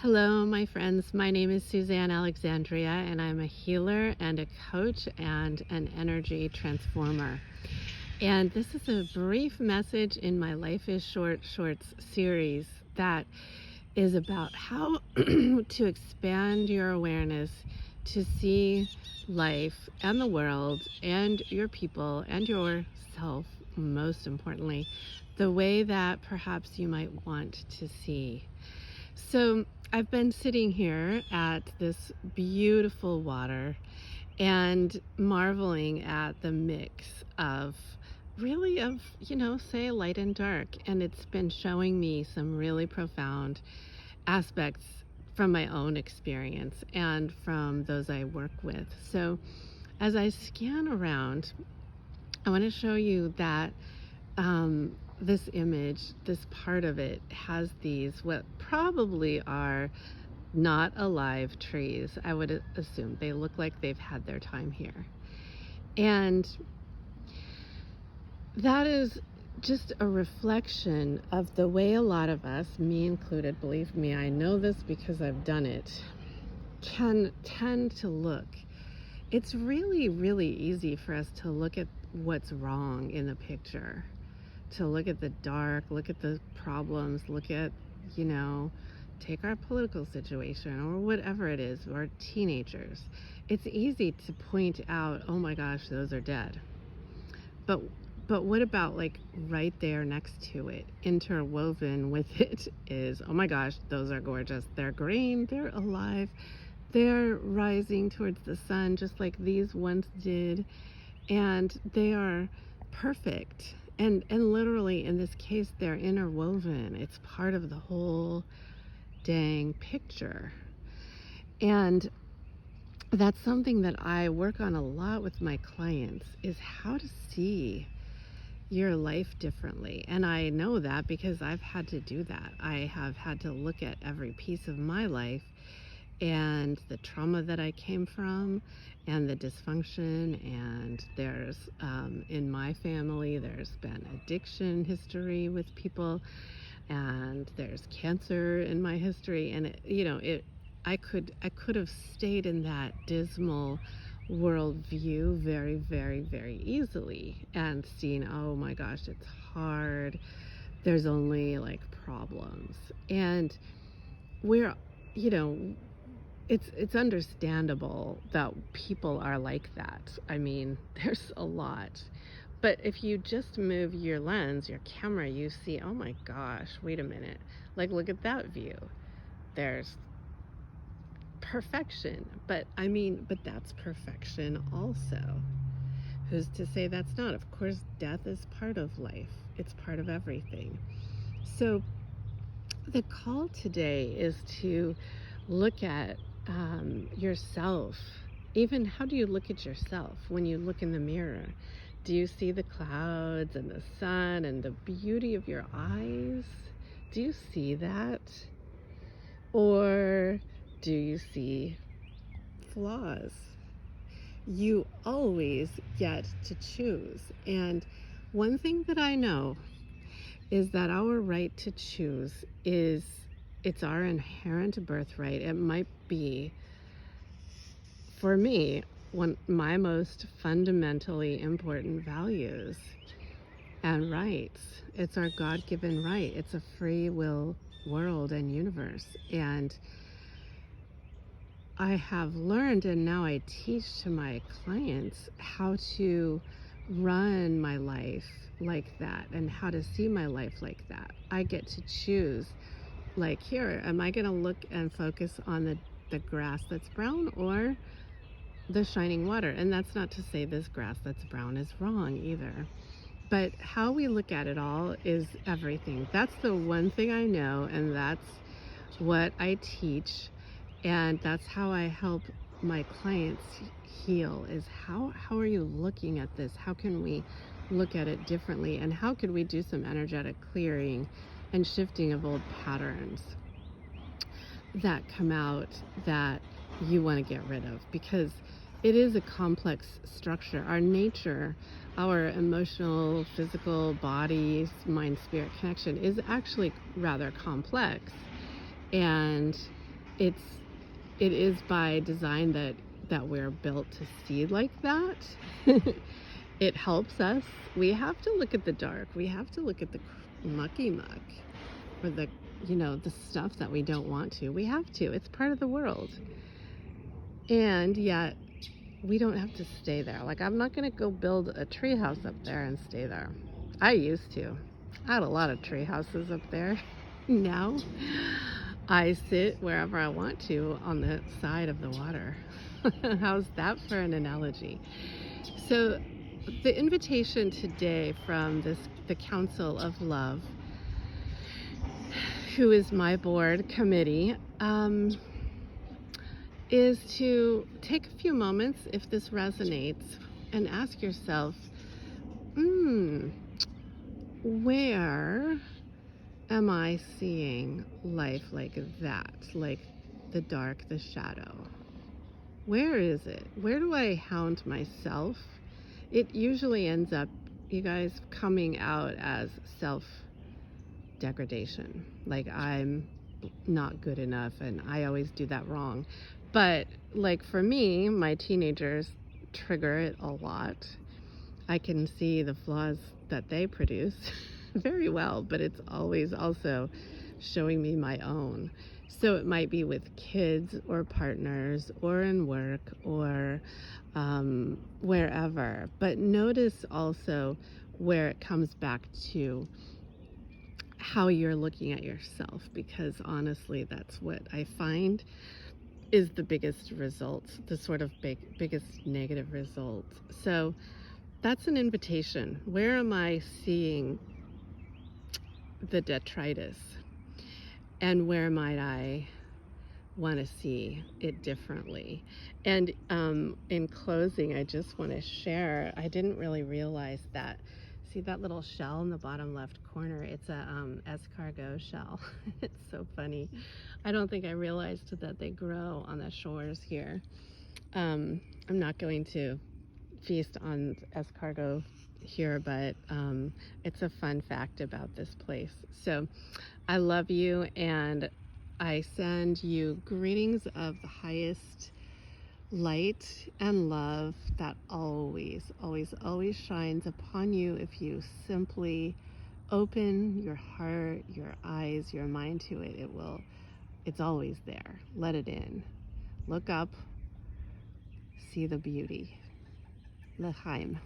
Hello, my friends. My name is Suzanne Alexandria, and I'm a healer and a coach and an energy transformer. And this is a brief message in my Life is Short Shorts series that is about how to expand your awareness to see life and the world and your people and yourself, most importantly, the way that perhaps you might want to see. So I've been sitting here at this beautiful water and marveling at the mix of say light and dark. And it's been showing me some really profound aspects from my own experience and from those I work with. So as I scan around, I want to show you that this image, this part of it has these, what probably are not alive trees. I would assume they look like they've had their time here. And that is just a reflection of the way a lot of us, me included, believe me, I know this because I've done it, can tend to look. It's really, really easy for us to look at what's wrong in the picture, to look at the dark, look at the problems, look at, take our political situation or whatever it is, or teenagers. It's easy to point out, oh my gosh, those are dead. But what about like right there next to it, interwoven with it is, oh my gosh, those are gorgeous. They're green, they're alive, they're rising towards the sun just like these once did, and they are perfect. And literally in this case, they're interwoven. It's part of the whole dang picture. And that's something that I work on a lot with my clients, is how to see your life differently. And I know that because I've had to do that. I have had to look at every piece of my life and the trauma that I came from and the dysfunction. And there's in my family, there's been addiction history with people, and there's cancer in my history. And I could have stayed in that dismal worldview very, very, very easily and seen, oh my gosh, it's hard, there's only like problems. And we're, it's understandable that people are like that. I mean, there's a lot. But if you just move your lens, your camera, you see, oh my gosh, wait a minute. Like, look at that view. There's perfection. But that's perfection also. Who's to say that's not? Of course, death is part of life. It's part of everything. So the call today is to look at yourself. Even how do you look at yourself when you look in the mirror? Do you see the clouds and the sun and the beauty of your eyes? Do you see that? Or do you see flaws? You always get to choose. And one thing that I know is that our right to choose it's our inherent birthright. It might be, for me, one my most fundamentally important values and rights. It's our God-given right. It's a free will world and universe. And I have learned, and now I teach to my clients, how to run my life like that and how to see my life like that. I get to choose, like, here, am I going to look and focus on the grass that's brown or the shining water? And that's not to say this grass that's brown is wrong either. But how we look at it all is everything. That's the one thing I know, and that's what I teach, and that's how I help my clients heal, is how are you looking at this? How can we look at it differently? And how could we do some energetic clearing and shifting of old patterns that come out that you want to get rid of? Because it is a complex structure. Our nature, our emotional, physical, body, mind, spirit connection is actually rather complex. And it's it is by design that we're built to see like that. It helps us. We have to look at the dark. We have to look at the mucky muck, or the stuff that we don't want to. We have to. It's part of the world. And yet we don't have to stay there. Like, I'm not going to go build a tree house up there and stay there. I used to. I had a lot of tree houses up there. Now I sit wherever I want to on the side of the water. How's that for an analogy? So the invitation today from the Council of Love, who is my board committee, is to take a few moments, if this resonates, and ask yourself, where am I seeing life like that? Like the dark, the shadow? Where is it? Where do I hound myself? It usually ends up, you guys, coming out as self-degradation. Like, I'm not good enough and I always do that wrong. But like for me, my teenagers trigger it a lot. I can see the flaws that they produce very well, but it's always also showing me my own. So it might be with kids or partners or in work or wherever. But notice also where it comes back to how you're looking at yourself, because honestly, that's what I find is the biggest result, the sort of biggest negative result. So that's an invitation. Where am I seeing the detritus? And where might I want to see it differently? And in closing, I just want to share, I didn't really realize that. See that little shell in the bottom left corner? It's a escargot shell. It's so funny. I don't think I realized that they grow on the shores here. I'm not going to feast on escargot here, but it's a fun fact about this place. So I love you, and I send you greetings of the highest light and love that always, always, always shines upon you if you simply open your heart, your eyes, your mind to it. It's always there. Let it in. Look up, see the beauty. L'chaim.